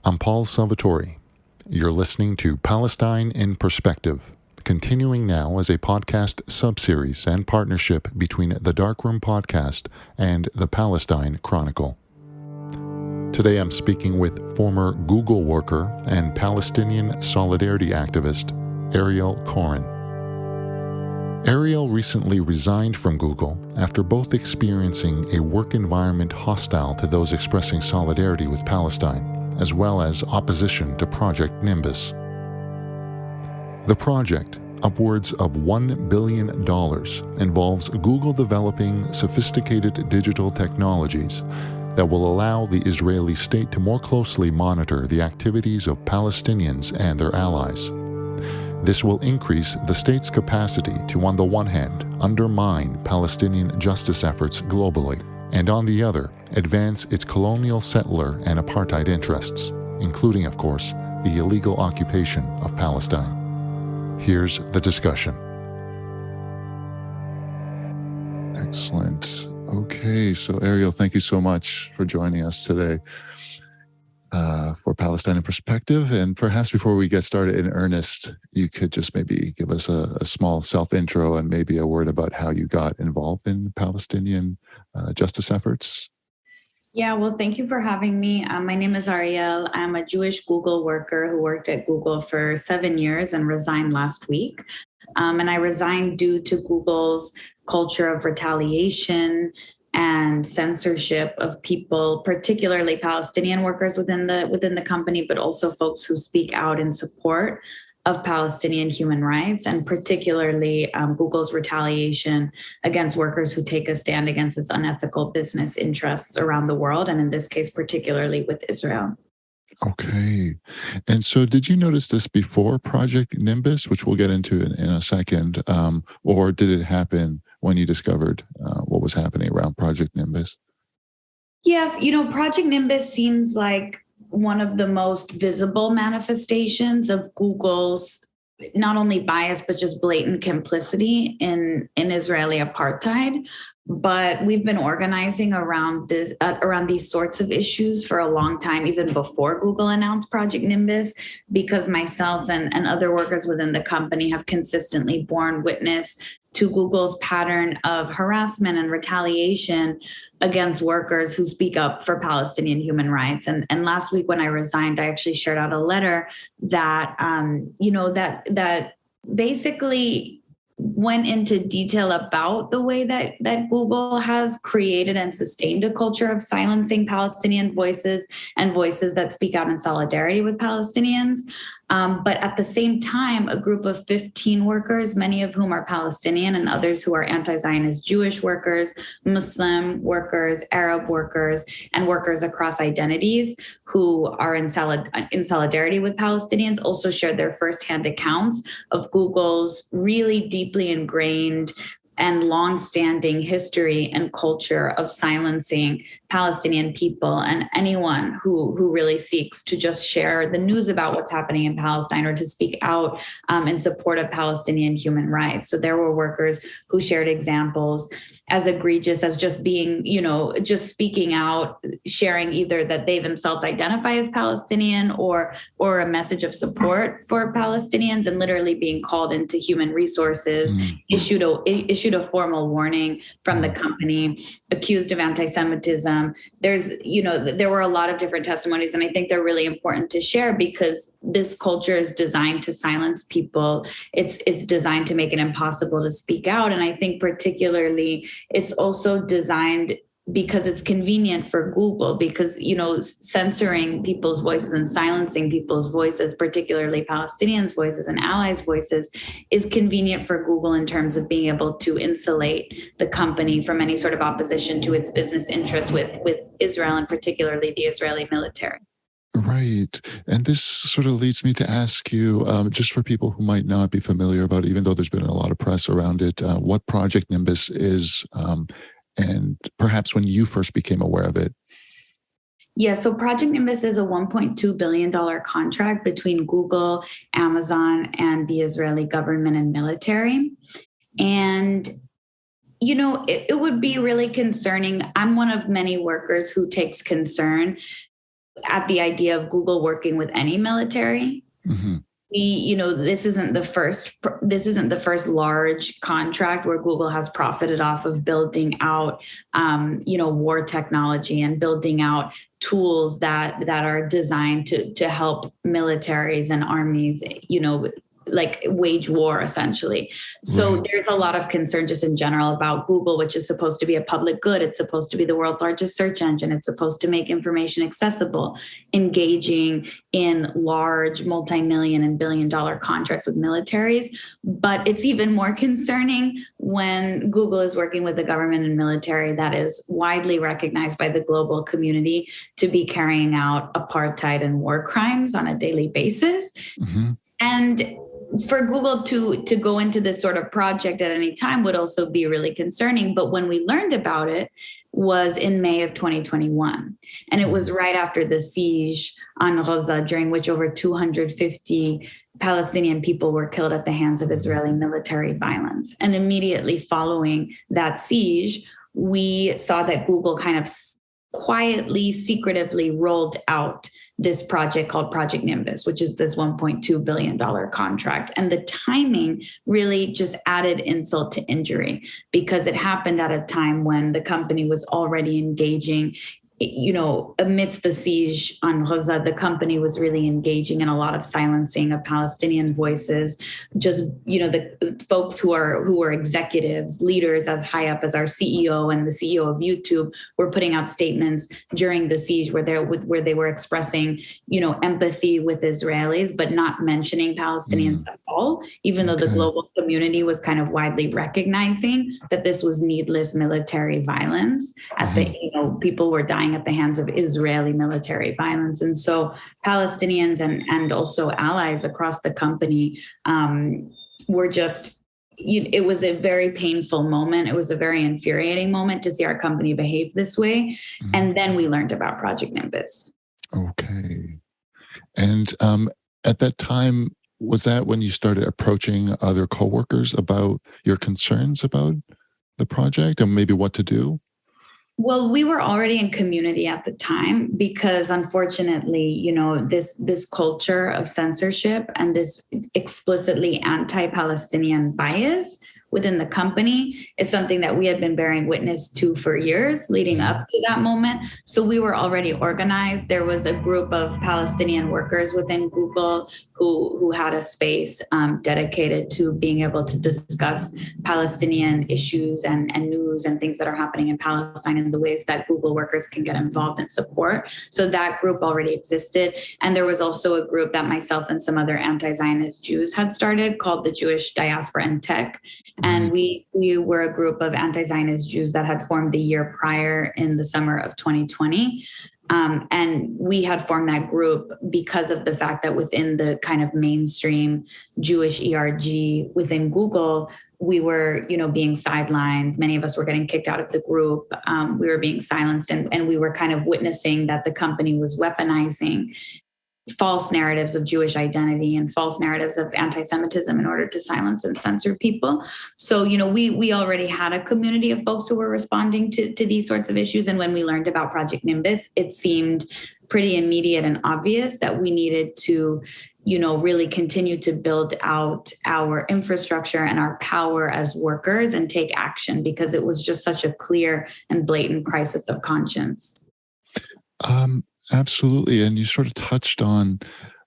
I'm Paul Salvatori. You're listening to Palestine in Perspective, continuing now as a podcast subseries and partnership between the Darkroom Podcast and the Palestine Chronicle. Today I'm speaking with former Google worker and Palestinian solidarity activist Ariel Koren. Ariel recently resigned from Google after both experiencing a work environment hostile to those expressing solidarity with Palestine, as well as opposition to Project Nimbus. The project, upwards of $1 billion, involves Google developing sophisticated digital technologies that will allow the Israeli state to more closely monitor the activities of Palestinians and their allies. This will increase the state's capacity to, on the one hand, undermine Palestinian justice efforts globally, and on the other, advance its colonial settler and apartheid interests, including, of course, the illegal occupation of Palestine. Here's the discussion. Excellent. Okay, so Ariel, thank you so much for joining us today for Palestine in Perspective. And perhaps before we get started in earnest, you could just maybe give us a small self-intro and maybe a word about how you got involved in Palestinian justice efforts. Yeah, well, thank you for having me. My name is Ariel. I'm a Jewish Google worker who worked at Google for 7 years and resigned last week. And I resigned due to Google's culture of retaliation and censorship of people, particularly Palestinian workers within the company, but also folks who speak out in support of Palestinian human rights, and particularly Google's retaliation against workers who take a stand against its unethical business interests around the world, and in this case, particularly with Israel. Okay. And so did you notice this before Project Nimbus, which we'll get into in a second, or did it happen when you discovered what was happening around Project Nimbus? Yes, Project Nimbus seems like one of the most visible manifestations of Google's not only bias, but just blatant complicity in Israeli apartheid. But we've been organizing around these sorts of issues for a long time, even before Google announced Project Nimbus, because myself and other workers within the company have consistently borne witness to Google's pattern of harassment and retaliation against workers who speak up for Palestinian human rights. And last week when I resigned, I actually shared out a letter that that basically went into detail about the way that Google has created and sustained a culture of silencing Palestinian voices and voices that speak out in solidarity with Palestinians. But at the same time, a group of 15 workers, many of whom are Palestinian and others who are anti-Zionist Jewish workers, Muslim workers, Arab workers, and workers across identities who are in solidarity with Palestinians, also shared their firsthand accounts of Google's really deeply ingrained and long-standing history and culture of silencing Palestinian people and anyone who really seeks to just share the news about what's happening in Palestine or to speak out in support of Palestinian human rights. So there were workers who shared examples as egregious as just being, just speaking out, sharing either that they themselves identify as Palestinian or a message of support for Palestinians, and literally being called into human resources, issued a formal warning from the company, accused of anti-Semitism. There were a lot of different testimonies, and I think they're really important to share because this culture is designed to silence people. It's designed to make it impossible to speak out. And I think particularly it's also designed because it's convenient for Google, because, censoring people's voices and silencing people's voices, particularly Palestinians' voices and allies' voices, is convenient for Google in terms of being able to insulate the company from any sort of opposition to its business interests with Israel, and particularly the Israeli military. Right. And this sort of leads me to ask you, just for people who might not be familiar about it, even though there's been a lot of press around it, what Project Nimbus is, and perhaps when you first became aware of it. Yeah, so Project Nimbus is a $1.2 billion contract between Google, Amazon, and the Israeli government and military. And it would be really concerning. I'm one of many workers who takes concern at the idea of Google working with any military. Mm-hmm. This isn't the first large contract where Google has profited off of building out, war technology and building out tools that are designed to help militaries and armies, like wage war essentially. So Right. there's a lot of concern just in general about Google, which is supposed to be a public good. It's supposed to be the world's largest search engine. It's supposed to make information accessible, engaging in large multi-million and billion-dollar contracts with militaries. But it's even more concerning when Google is working with the government and military that is widely recognized by the global community to be carrying out apartheid and war crimes on a daily basis. Mm-hmm. And for Google to go into this sort of project at any time would also be really concerning. But when we learned about it was in May of 2021. And it was right after the siege on Gaza, during which over 250 Palestinian people were killed at the hands of Israeli military violence. And immediately following that siege, we saw that Google kind of quietly, secretively rolled out this project called Project Nimbus, which is this $1.2 billion contract. And the timing really just added insult to injury because it happened at a time when the company was already engaging. Amidst the siege on Gaza, the company was really engaging in a lot of silencing of Palestinian voices. Just, the folks who are executives, leaders as high up as our CEO and the CEO of YouTube were putting out statements during the siege where they were expressing, empathy with Israelis, but not mentioning Palestinians at all, even though the global community was kind of widely recognizing that this was needless military violence. People were dying at the hands of Israeli military violence. And so Palestinians and also allies across the company were just, it was a very painful moment. It was a very infuriating moment to see our company behave this way. Mm-hmm. And then we learned about Project Nimbus. Okay. And at that time, was that when you started approaching other coworkers about your concerns about the project and maybe what to do? Well, we were already in community at the time because unfortunately, this culture of censorship and this explicitly anti-Palestinian bias within the company is something that we had been bearing witness to for years leading up to that moment. So we were already organized. There was a group of Palestinian workers within Google who had a space dedicated to being able to discuss Palestinian issues and news and things that are happening in Palestine and the ways that Google workers can get involved and support. So that group already existed. And there was also a group that myself and some other anti-Zionist Jews had started called the Jewish Diaspora and Tech. And we were a group of anti-Zionist Jews that had formed the year prior in the summer of 2020. And we had formed that group because of the fact that within the kind of mainstream Jewish ERG within Google, we were, being sidelined. Many of us were getting kicked out of the group. We were being silenced and we were kind of witnessing that the company was weaponizing false narratives of Jewish identity and false narratives of anti-Semitism in order to silence and censor people. So, we already had a community of folks who were responding to these sorts of issues. And when we learned about Project Nimbus, it seemed pretty immediate and obvious that we needed to, really continue to build out our infrastructure and our power as workers and take action because it was just such a clear and blatant crisis of conscience. Absolutely. And you sort of touched on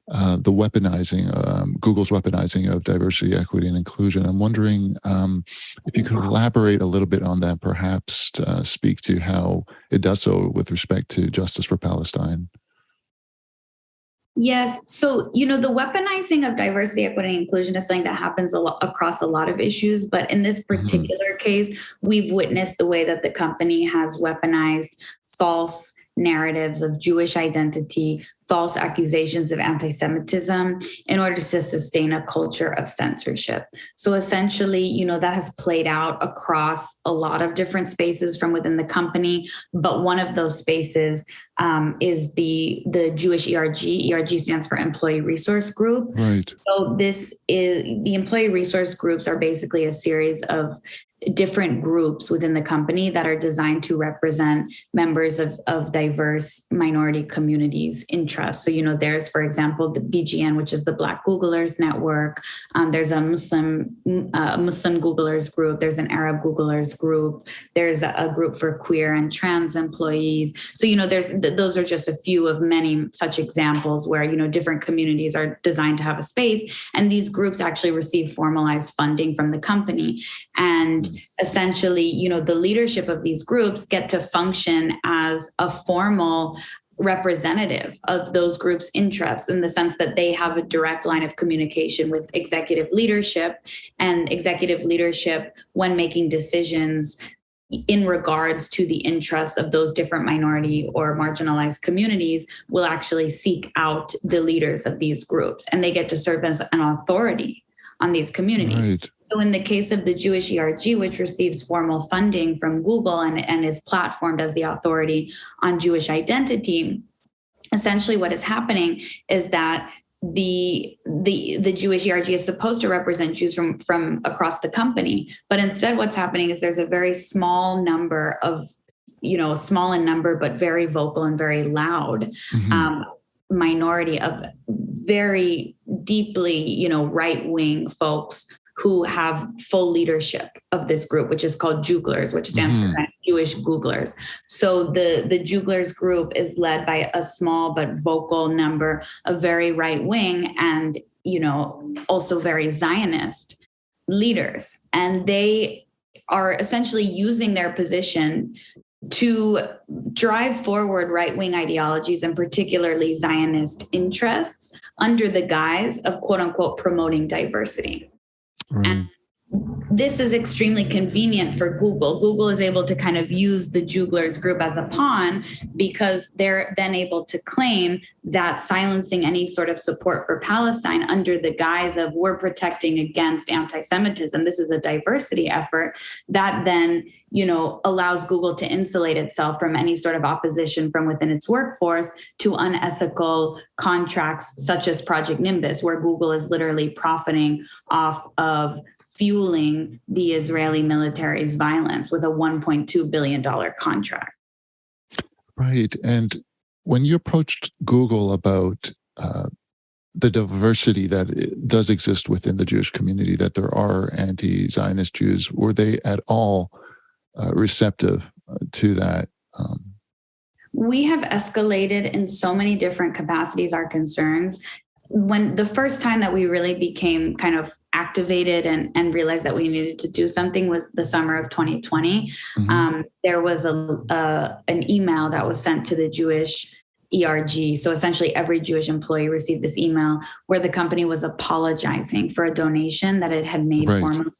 the weaponizing, Google's weaponizing of diversity, equity, and inclusion. I'm wondering if you could elaborate a little bit on that, perhaps speak to how it does so with respect to justice for Palestine. Yes. So, the weaponizing of diversity, equity, and inclusion is something that happens across a lot of issues. But in this particular case, we've witnessed the way that the company has weaponized false narratives of Jewish identity, false accusations of anti-Semitism in order to sustain a culture of censorship. So essentially, that has played out across a lot of different spaces from within the company. But one of those spaces is the Jewish ERG. ERG stands for Employee Resource Group. Right. So the Employee Resource Groups are basically a series of different groups within the company that are designed to represent members of diverse minority communities' interests. So, there's, for example, the BGN, which is the Black Googlers Network. There's a Muslim Googlers group. There's an Arab Googlers group. There's a group for queer and trans employees. So, those are just a few of many such examples where, different communities are designed to have a space. And these groups actually receive formalized funding from the company. And essentially, the leadership of these groups get to function as a formal representative of those groups' interests, in the sense that they have a direct line of communication with executive leadership, and executive leadership, when making decisions in regards to the interests of those different minority or marginalized communities, will actually seek out the leaders of these groups, and they get to serve as an authority on these communities. Right. So in the case of the Jewish ERG, which receives formal funding from Google and is platformed as the authority on Jewish identity, essentially what is happening is that the Jewish ERG is supposed to represent Jews from across the company. But instead what's happening is there's a very small number of, small in number, but very vocal and very loud minority of very deeply, right-wing folks who have full leadership of this group, which is called Juglers, which stands for Jewish Googlers. So the Juglers group is led by a small but vocal number of very right-wing and, also very Zionist leaders. And they are essentially using their position to drive forward right-wing ideologies, and particularly Zionist interests, under the guise of, quote unquote, promoting diversity. Right. And this is extremely convenient for Google. Google is able to kind of use the Juglers group as a pawn, because they're then able to claim that silencing any sort of support for Palestine under the guise of we're protecting against anti-Semitism, this is a diversity effort, that then, allows Google to insulate itself from any sort of opposition from within its workforce to unethical contracts such as Project Nimbus, where Google is literally profiting off of fueling the Israeli military's violence with a $1.2 billion contract. Right. And when you approached Google about the diversity that does exist within the Jewish community, that there are anti-Zionist Jews, were they at all receptive to that? We have escalated in so many different capacities our concerns. When the first time that we really became kind of activated and realized that we needed to do something was the summer of 2020. There was an email that was sent to the Jewish ERG. So essentially every Jewish employee received this email where the company was apologizing for a donation that it had made formally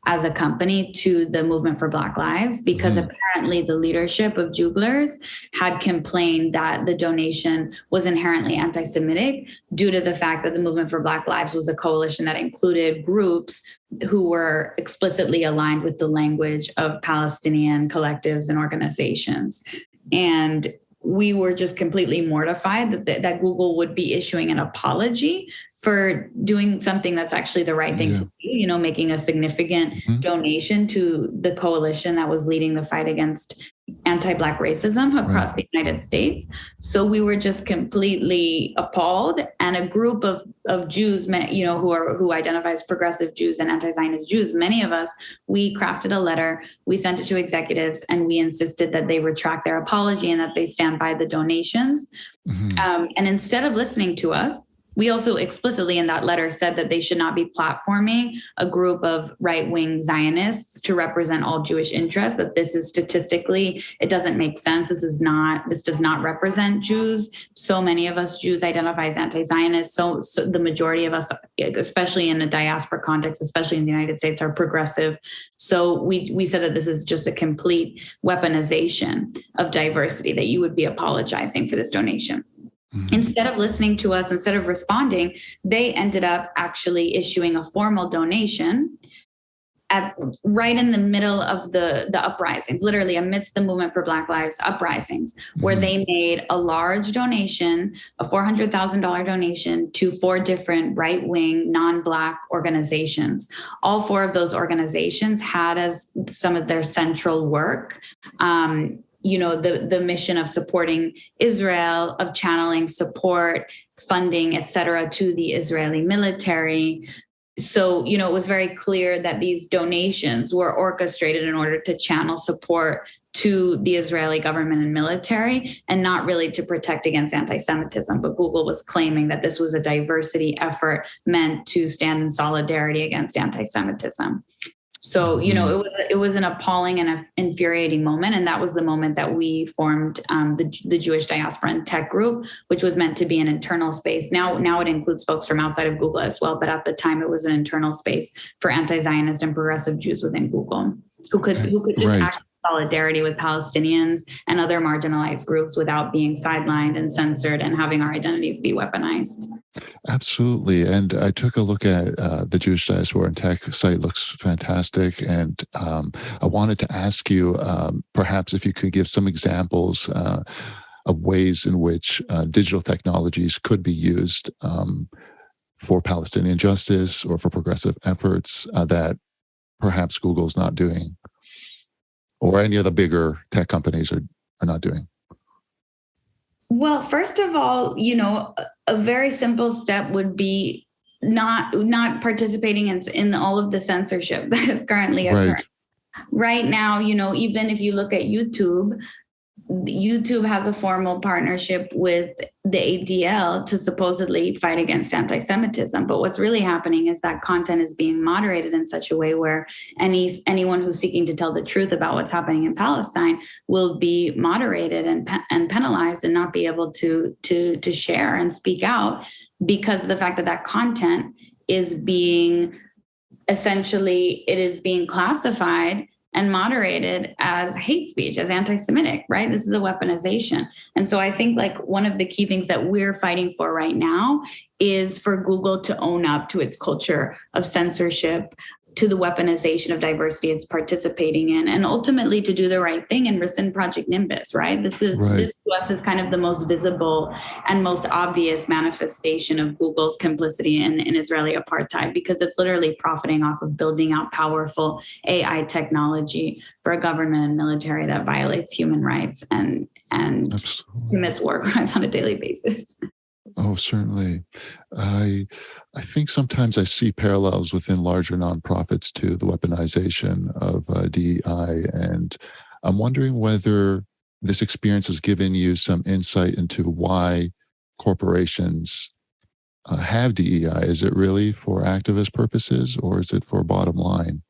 as a company to the Movement for Black Lives, because apparently the leadership of Juglers had complained that the donation was inherently anti-Semitic due to the fact that the Movement for Black Lives was a coalition that included groups who were explicitly aligned with the language of Palestinian collectives and organizations. And we were just completely mortified that Google would be issuing an apology for doing something that's actually the right thing to do, making a significant donation to the coalition that was leading the fight against anti-Black racism across the United States. So we were just completely appalled. And a group of Jews, who identify as progressive Jews and anti-Zionist Jews, many of us, we crafted a letter, we sent it to executives, and we insisted that they retract their apology and that they stand by the donations. And instead of listening to us, we also explicitly in that letter said that they should not be platforming a group of right-wing Zionists to represent all Jewish interests, that this is statistically, it doesn't make sense. This does not represent Jews. So many of us Jews identify as anti-Zionist. So the majority of us, especially in a diaspora context, especially in the United States, are progressive. So we said that this is just a complete weaponization of diversity, that you would be apologizing for this donation. Instead of listening to us, instead of responding, they ended up actually issuing a formal donation right in the middle of the uprisings, literally amidst the movement for Black Lives uprisings, where they made a large donation, a $400,000 donation to 4 different right-wing non-Black organizations. All 4 of those organizations had as some of their central work, the mission of supporting Israel, of channeling support, funding, et cetera, to the Israeli military. So, it was very clear that these donations were orchestrated in order to channel support to the Israeli government and military, and not really to protect against anti-Semitism. But Google was claiming that this was a diversity effort meant to stand in solidarity against anti-Semitism. So, it was an appalling and infuriating moment. And that was the moment that we formed the Jewish Diaspora and Tech Group, which was meant to be an internal space. Now it includes folks from outside of Google as well. But at the time, it was an internal space for anti-Zionist and progressive Jews within Google who could just act in solidarity with Palestinians and other marginalized groups without being sidelined and censored and having our identities be weaponized. Absolutely. And I took a look at the Jewish Diaspora and Tech site. Looks fantastic. And I wanted to ask you, perhaps if you could give some examples of ways in which digital technologies could be used for Palestinian justice or for progressive efforts that perhaps Google's not doing, or any of the bigger tech companies are not doing. Well, first of all, a very simple step would be not participating in all of the censorship that is currently occurring. Right now, even if you look at YouTube has a formal partnership with the ADL to supposedly fight against anti-Semitism. But what's really happening is that content is being moderated in such a way where anyone who's seeking to tell the truth about what's happening in Palestine will be moderated and penalized and not be able to share and speak out, because of the fact that content is being classified and moderated as hate speech, as anti-Semitic, right? This is a weaponization. And so I think one of the key things that we're fighting for right now is for Google to own up to its culture of censorship, to the weaponization of diversity it's participating in, and ultimately to do the right thing and rescind Project Nimbus, right? This to us is kind of the most visible and most obvious manifestation of Google's complicity in Israeli apartheid, because it's literally profiting off of building out powerful AI technology for a government and military that violates human rights and commits war crimes on a daily basis. Oh, certainly. I think sometimes I see parallels within larger nonprofits to the weaponization of DEI, and I'm wondering whether this experience has given you some insight into why corporations have DEI. Is it really for activist purposes, or is it for bottom line?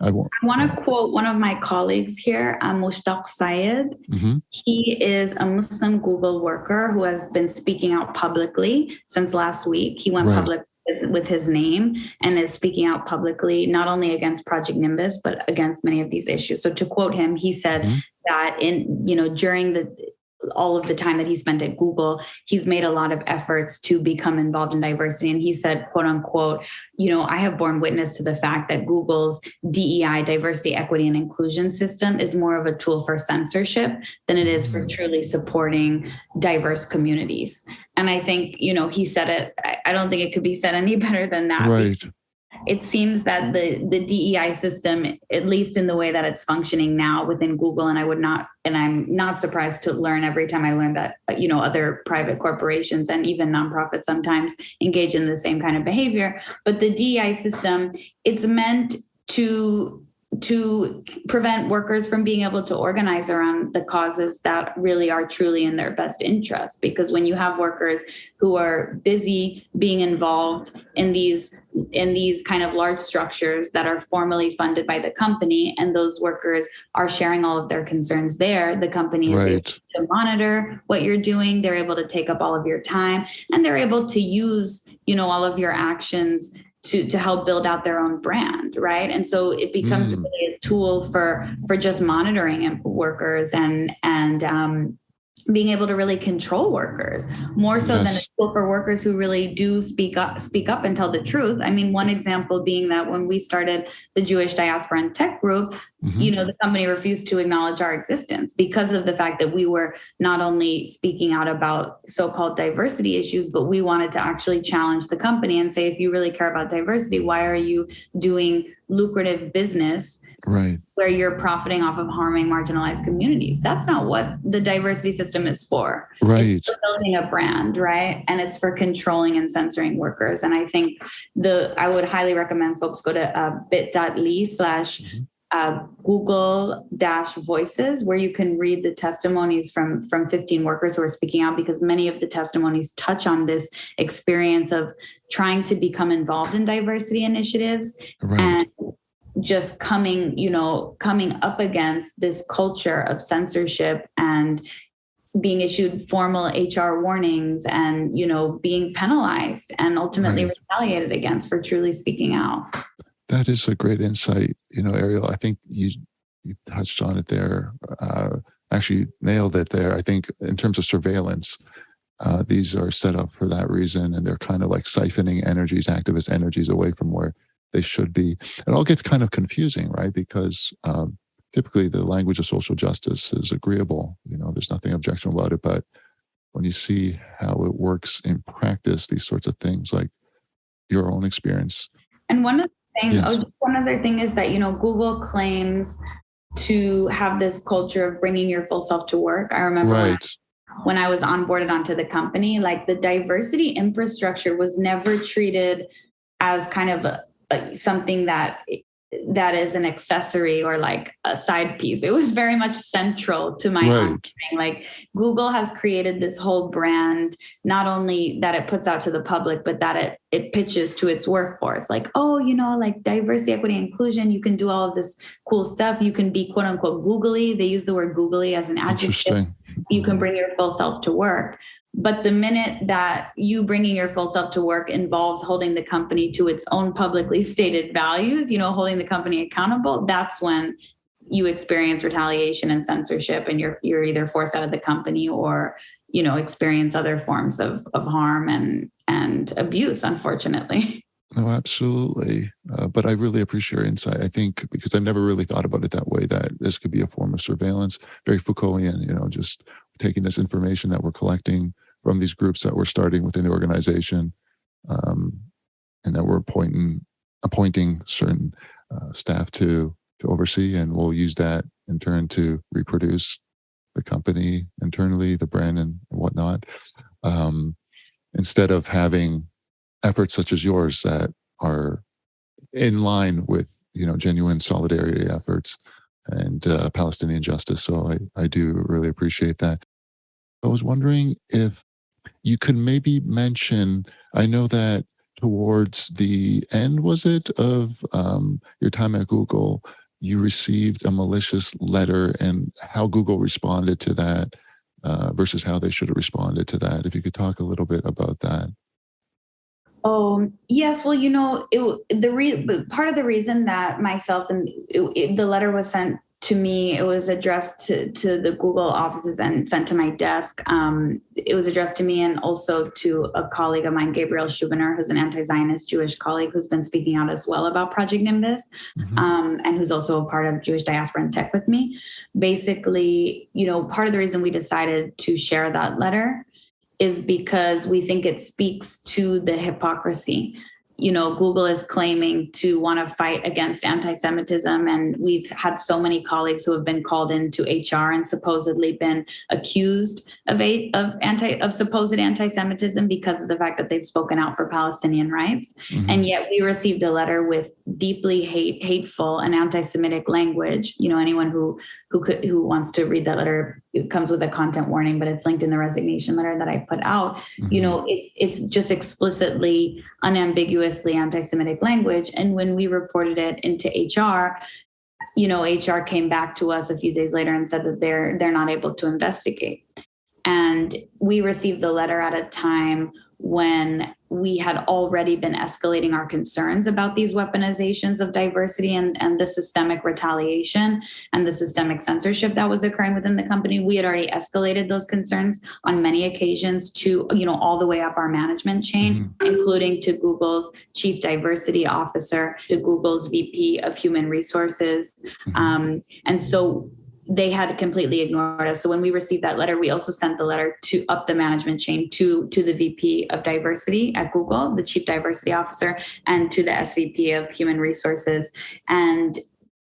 I want to quote one of my colleagues here, Mushtaq Syed. Mm-hmm. He is a Muslim Google worker who has been speaking out publicly since last week. He went public with his name and is speaking out publicly, not only against Project Nimbus, but against many of these issues. So to quote him, he said that during all of the time that he spent at Google, he's made a lot of efforts to become involved in diversity. And he said, quote unquote, I have borne witness to the fact that Google's DEI, diversity, equity, and inclusion system is more of a tool for censorship than it is for truly supporting diverse communities. And I think, he said it, I don't think it could be said any better than that. Right. It seems that the DEI system, at least in the way that it's functioning now within Google, and I'm not surprised to learn every time I learn that, other private corporations and even nonprofits sometimes engage in the same kind of behavior. But the DEI system, it's meant to prevent workers from being able to organize around the causes that really are truly in their best interest. Because when you have workers who are busy being involved in these kind of large structures that are formally funded by the company, and those workers are sharing all of their concerns there, the company is able to monitor what you're doing. They're able to take up all of your time, and they're able to use, all of your actions to help build out their own brand, right? And so it becomes really a tool for just monitoring workers and being able to really control workers more so than a tool for workers who really do speak up and tell the truth. I mean, one example being that when we started the Jewish Diaspora and Tech Group, the company refused to acknowledge our existence because of the fact that we were not only speaking out about so-called diversity issues, but we wanted to actually challenge the company and say, if you really care about diversity, why are you doing lucrative business where you're profiting off of harming marginalized communities? That's not what the diversity system is for. It's for building a brand, right? And it's for controlling and censoring workers. And I think I would highly recommend folks go to bit.ly/Google-voices, where you can read the testimonies from 15 workers who are speaking out, because many of the testimonies touch on this experience of trying to become involved in diversity initiatives and just coming up against this culture of censorship and being issued formal HR warnings and, being penalized and ultimately retaliated against for truly speaking out. That is a great insight. Ariel, I think you touched on it there. Actually nailed it there. I think in terms of surveillance, these are set up for that reason, and they're kind of like siphoning energies, activist energies, away from where they should be. It all gets kind of confusing, right? Because typically the language of social justice is agreeable. There's nothing objectionable about it. But when you see how it works in practice, these sorts of things, like your own experience. And one other thing is that, Google claims to have this culture of bringing your full self to work. I remember when I was onboarded onto the company, like the diversity infrastructure was never treated as kind of something that is an accessory or like a side piece. It was very much central to my onboarding. Like Google has created this whole brand, not only that it puts out to the public, but that it pitches to its workforce. Like, like diversity, equity, inclusion, you can do all of this cool stuff. You can be quote unquote googly. They use the word googly as an adjective. You can bring your full self to work. But the minute that you bringing your full self to work involves holding the company to its own publicly stated values, holding the company accountable, that's when you experience retaliation and censorship, and you're either forced out of the company or, experience other forms of harm and abuse, unfortunately. No, absolutely. But I really appreciate your insight. I think because I've never really thought about it that way, that this could be a form of surveillance, very Foucaultian, just taking this information that we're collecting from these groups that we're starting within the organization, and that we're appointing certain staff to oversee, and we'll use that in turn to reproduce the company internally, the brand and whatnot, instead of having efforts such as yours that are in line with, genuine solidarity efforts and Palestinian justice. So I do really appreciate that. I was wondering if you could maybe mention, I know that towards the end, was it, of your time at Google, you received a malicious letter, and how Google responded to that versus how they should have responded to that. If you could talk a little bit about that. Oh, yes. Well, part of the reason that myself and the letter was sent to me, it was addressed to the Google offices and sent to my desk. It was addressed to me and also to a colleague of mine, Gabriel Schubiner, who's an anti-Zionist Jewish colleague who's been speaking out as well about Project Nimbus, and who's also a part of Jewish Diaspora and Tech with me. Basically, part of the reason we decided to share that letter is because we think it speaks to the hypocrisy. Google is claiming to want to fight against anti-Semitism, and we've had so many colleagues who have been called into HR and supposedly been accused of supposed anti-Semitism because of the fact that they've spoken out for Palestinian rights. And yet we received a letter with deeply hateful and anti-Semitic language. Anyone who wants to read that letter, it comes with a content warning, but it's linked in the resignation letter that I put out. It's just explicitly, unambiguously anti-Semitic language. And when we reported it into HR, HR came back to us a few days later and said that they're not able to investigate. And we received the letter at a time when we had already been escalating our concerns about these weaponizations of diversity and the systemic retaliation and the systemic censorship that was occurring within the company. We had already escalated those concerns on many occasions to, all the way up our management chain, including to Google's chief diversity officer, to Google's VP of human resources. And so they had completely ignored us. So when we received that letter, we also sent the letter to up the management chain to the VP of diversity at Google, the chief diversity officer, and to the SVP of human resources. And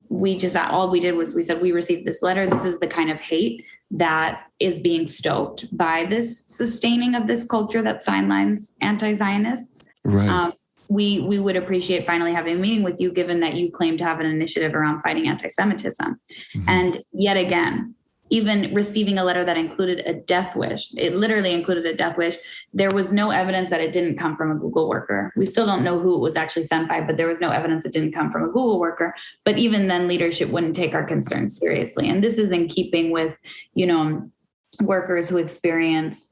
all we did was we said, we received this letter. This is the kind of hate that is being stoked by this sustaining of this culture that sidelines anti-Zionists. Right. We would appreciate finally having a meeting with you, given that you claim to have an initiative around fighting anti-Semitism. And yet again, even receiving a letter that included a death wish, it literally included a death wish. There was no evidence that it didn't come from a Google worker. We still don't know who it was actually sent by, but there was no evidence it didn't come from a Google worker. But even then, leadership wouldn't take our concerns seriously. And this is in keeping with, workers who experience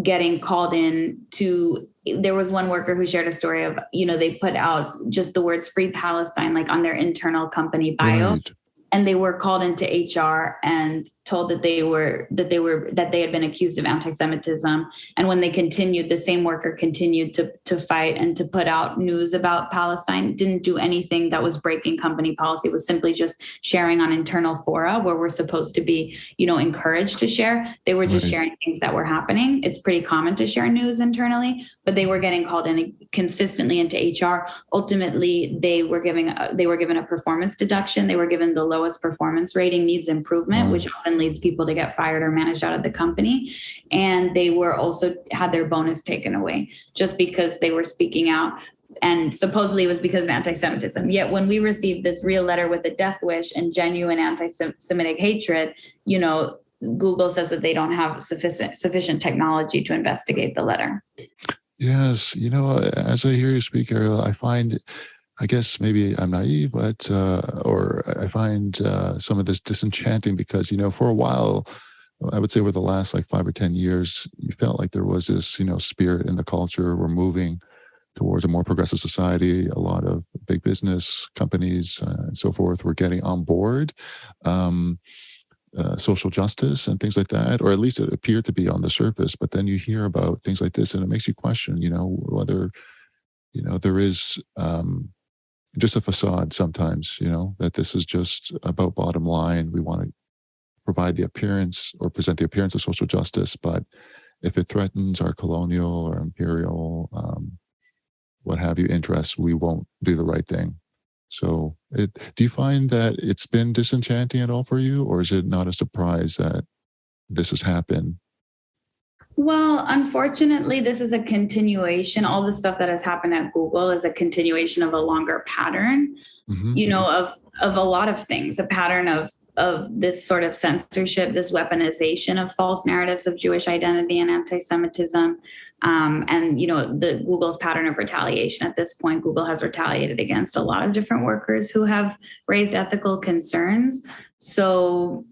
getting called in to. There was one worker who shared a story of, they put out just the words "Free Palestine" like on their internal company bio. Right. And they were called into HR and told that they had been accused of anti-Semitism. And when they continued, the same worker continued to fight and to put out news about Palestine, didn't do anything that was breaking company policy. It was simply just sharing on internal fora where we're supposed to be, encouraged to share. They were just sharing things that were happening. It's pretty common to share news internally, but they were getting called in consistently into HR. Ultimately, they were given a performance deduction. They were given the lowest performance rating, needs improvement, which often leads people to get fired or managed out of the company. And they were also had their bonus taken away just because they were speaking out. And supposedly it was because of anti-Semitism. Yet when we received this real letter with a death wish and genuine anti-Semitic hatred, Google says that they don't have sufficient technology to investigate the letter. Yes. As I hear you speak, Ariel, I guess maybe I'm naive, but or I find some of this disenchanting because, for a while, I would say over the last 5 or 10 years, you felt like there was this, spirit in the culture. We're moving towards a more progressive society. A lot of big business companies and so forth were getting on board social justice and things like that, or at least it appeared to be on the surface. But then you hear about things like this and it makes you question, whether, there is just a facade sometimes, that this is just about bottom line. We want to provide the appearance or present the appearance of social justice, but if it threatens our colonial or imperial, what have you, interests, we won't do the right thing. So do you find that it's been disenchanting at all for you, or is it not a surprise that this has happened? Well, unfortunately, this is a continuation. All the stuff that has happened at Google is a continuation of a longer pattern, of a lot of things, a pattern of this sort of censorship, this weaponization of false narratives of Jewish identity and anti-Semitism. And the Google's pattern of retaliation. At this point, Google has retaliated against a lot of different workers who have raised ethical concerns. So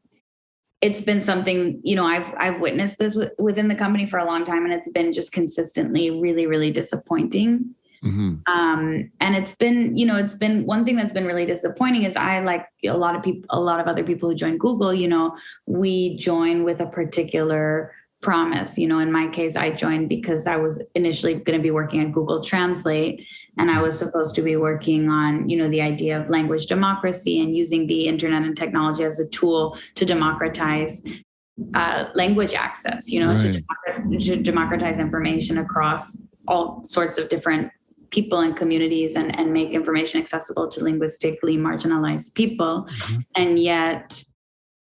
it's been something, I've witnessed this within the company for a long time, and it's been just consistently really, really disappointing. And it's been one thing that's been really disappointing is I, like a lot of other people who join Google, we join with a particular promise. In my case, I joined because I was initially going to be working at Google Translate, and I was supposed to be working on, the idea of language democracy and using the internet and technology as a tool to democratize language access, to democratize information across all sorts of different people and communities and make information accessible to linguistically marginalized people. And yet,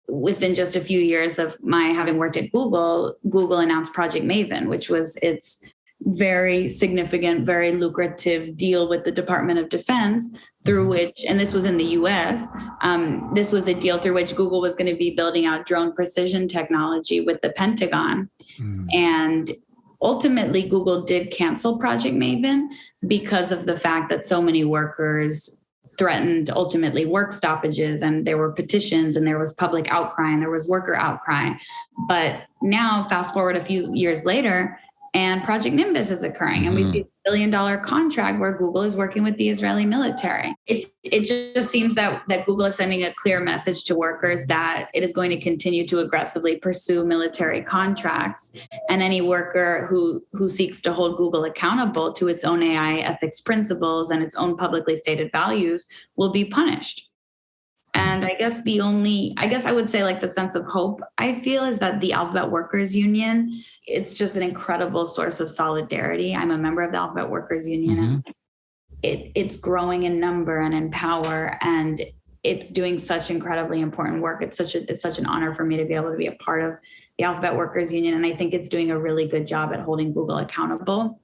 within just a few years of my having worked at Google announced Project Maven, which was its very significant, very lucrative deal with the Department of Defense, through which, and this was in the US, this was a deal through which Google was going to be building out drone precision technology with the Pentagon. And ultimately, Google did cancel Project Maven because of the fact that so many workers threatened ultimately work stoppages, and there were petitions and there was public outcry and there was worker outcry. But now, fast forward a few years later, And Project Nimbus is occurring. And we see a $1 billion contract where Google is working with the Israeli military. It just seems that Google is sending a clear message to workers that it is going to continue to aggressively pursue military contracts. And any worker who seeks to hold Google accountable to its own AI ethics principles and its own publicly stated values will be punished. And I guess I would say like the sense of hope I feel is that the Alphabet Workers Union, it's just an incredible source of solidarity. I'm a member of the Alphabet Workers Union, and it's growing in number and in power, and it's doing such incredibly important work. It's such an honor for me to be able to be a part of the Alphabet Workers Union, and I think it's doing a really good job at holding Google accountable.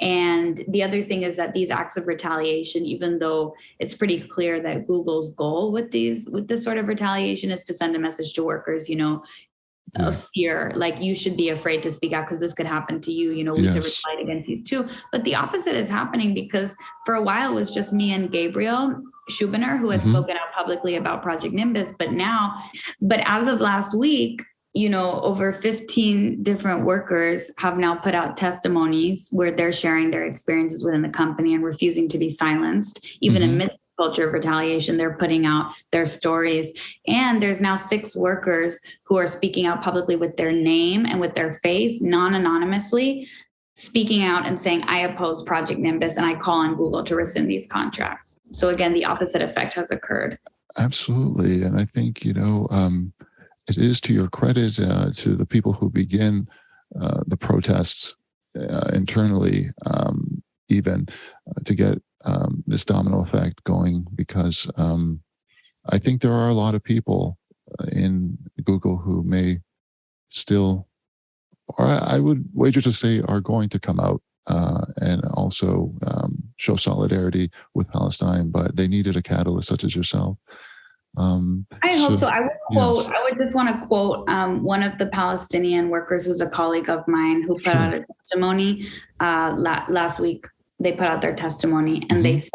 And the other thing is that these acts of retaliation, even though it's pretty clear that Google's goal with this sort of retaliation is to send a message to workers, of fear, like you should be afraid to speak out because this could happen to you, we could retaliate against you too. But the opposite is happening, because for a while it was just me and Gabriel Schubener who had spoken out publicly about Project Nimbus. But as of last week, over 15 different workers have now put out testimonies where they're sharing their experiences within the company and refusing to be silenced. Even amidst the culture of retaliation, they're putting out their stories. And there's now 6 workers who are speaking out publicly with their name and with their face, non-anonymously, speaking out and saying, I oppose Project Nimbus and I call on Google to rescind these contracts. So again, the opposite effect has occurred. Absolutely. And I think, it is to your credit to the people who begin the protests internally, even to get this domino effect going, because I think there are a lot of people in Google who may still, or I would wager to say, are going to come out and also show solidarity with Palestine, but they needed a catalyst such as yourself. I hope so. I would just want to quote one of the Palestinian workers who's a colleague of mine who put out a testimony last week. They put out their testimony and they said,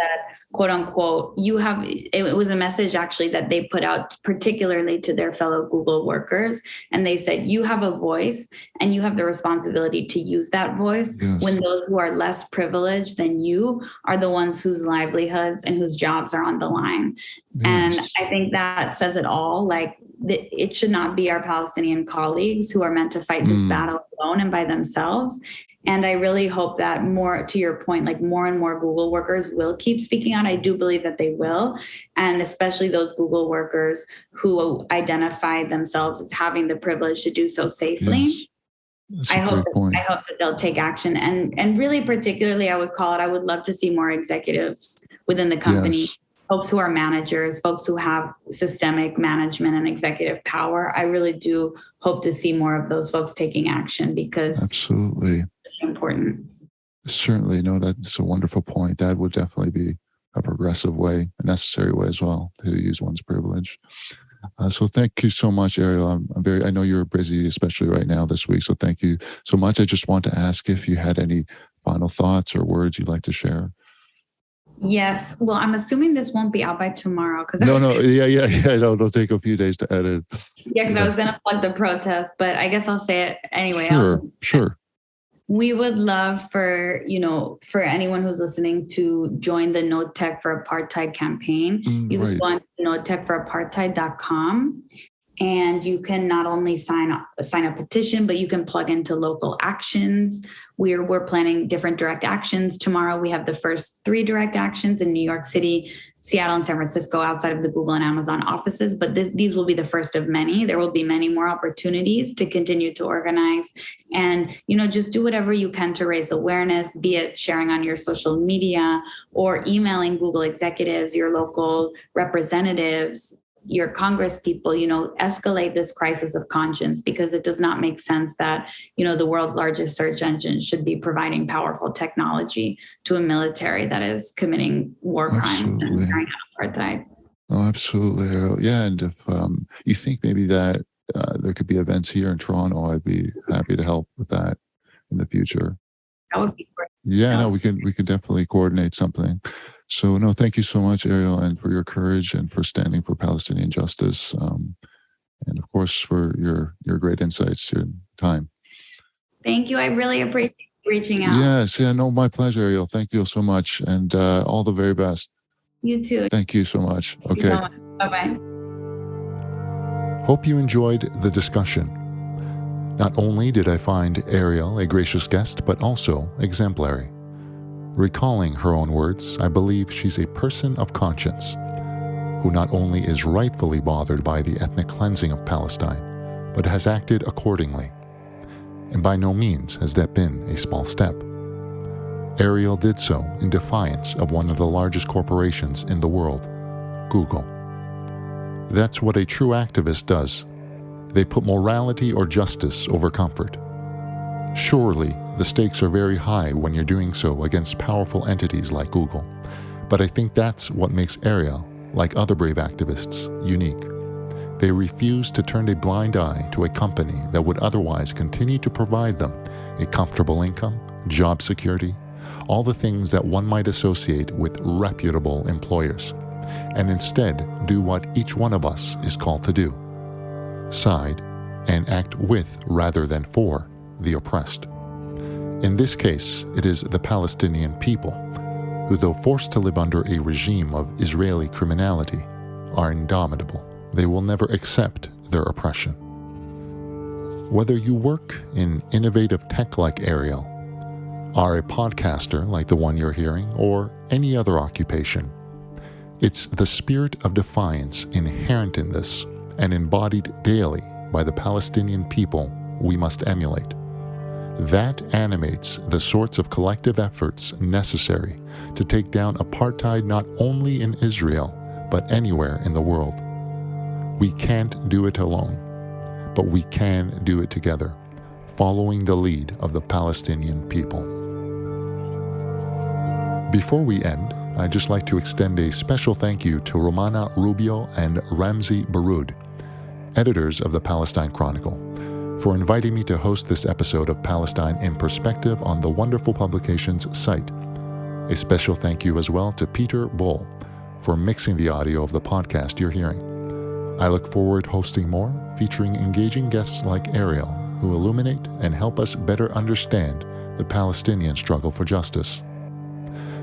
quote unquote, it was a message actually that they put out particularly to their fellow Google workers. And they said, you have a voice and you have the responsibility to use that voice when those who are less privileged than you are the ones whose livelihoods and whose jobs are on the line. And I think that says it all. Like, it should not be our Palestinian colleagues who are meant to fight this battle alone and by themselves. And I really hope that more, to your point, like more and more Google workers will keep speaking out. I do believe that they will. And especially those Google workers who identify themselves as having the privilege to do so safely. I hope that they'll take action. And really particularly, I would love to see more executives within the company, folks who are managers, folks who have systemic management and executive power. I really do hope to see more of those folks taking action, because absolutely important. Certainly. No, that's a wonderful point. That would definitely be a progressive way, a necessary way as well, to use one's privilege. So thank you so much, Ariel. I know you're busy, especially right now this week. So thank you so much. I just want to ask if you had any final thoughts or words you'd like to share. Yes. Well, I'm assuming this won't be out by tomorrow. It'll take a few days to edit. Yeah, because I was going to plug the protest, but I guess I'll say it anyway. Sure. We would love for anyone who's listening to join the No Tech for Apartheid campaign. You can go on notechforapartheid.com, and you can not only sign a petition, but you can plug into local actions. We're planning different direct actions. Tomorrow we have the first 3 direct actions in New York City, Seattle, and San Francisco outside of the Google and Amazon offices. But these will be the first of many. There will be many more opportunities to continue to organize and, just do whatever you can to raise awareness, be it sharing on your social media or emailing Google executives, your local representatives, your Congress people, escalate this crisis of conscience, because it does not make sense that, the world's largest search engine should be providing powerful technology to a military that is committing war crimes and carrying out apartheid. Oh, absolutely. Yeah. And if you think maybe that there could be events here in Toronto, I'd be happy to help with that in the future. That would be great. Yeah, no, we can definitely coordinate something. So, no, thank you so much, Ariel, and for your courage and for standing for Palestinian justice. And of course, for your great insights and time. Thank you. I really appreciate you reaching out. Yes, no, my pleasure, Ariel. Thank you so much, and all the very best. You too. Thank you so much. Okay. Bye-bye. Hope you enjoyed the discussion. Not only did I find Ariel a gracious guest, but also exemplary. Recalling her own words, I believe she's a person of conscience, who not only is rightfully bothered by the ethnic cleansing of Palestine, but has acted accordingly. And by no means has that been a small step. Ariel did so in defiance of one of the largest corporations in the world, Google. That's what a true activist does. They put morality or justice over comfort. Surely, the stakes are very high when you're doing so against powerful entities like Google. But I think that's what makes Ariel, like other brave activists, unique. They refuse to turn a blind eye to a company that would otherwise continue to provide them a comfortable income, job security, all the things that one might associate with reputable employers, and instead do what each one of us is called to do: side and act with rather than for the oppressed. In this case, it is the Palestinian people, who, though forced to live under a regime of Israeli criminality, are indomitable. They will never accept their oppression. Whether you work in innovative tech like Ariel, are a podcaster like the one you're hearing, or any other occupation, it's the spirit of defiance inherent in this and embodied daily by the Palestinian people we must emulate. That animates the sorts of collective efforts necessary to take down apartheid not only in Israel, but anywhere in the world. We can't do it alone, but we can do it together, following the lead of the Palestinian people. Before we end, I'd just like to extend a special thank you to Romana Rubio and Ramzi Baroud, editors of the Palestine Chronicle, for inviting me to host this episode of Palestine in Perspective on the wonderful publication's site. A special thank you as well to Peter Bull for mixing the audio of the podcast you're hearing. I look forward to hosting more featuring engaging guests like Ariel, who illuminate and help us better understand the Palestinian struggle for justice.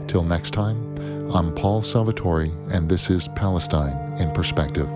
Till next time, I'm Paul Salvatori, and this is Palestine in Perspective.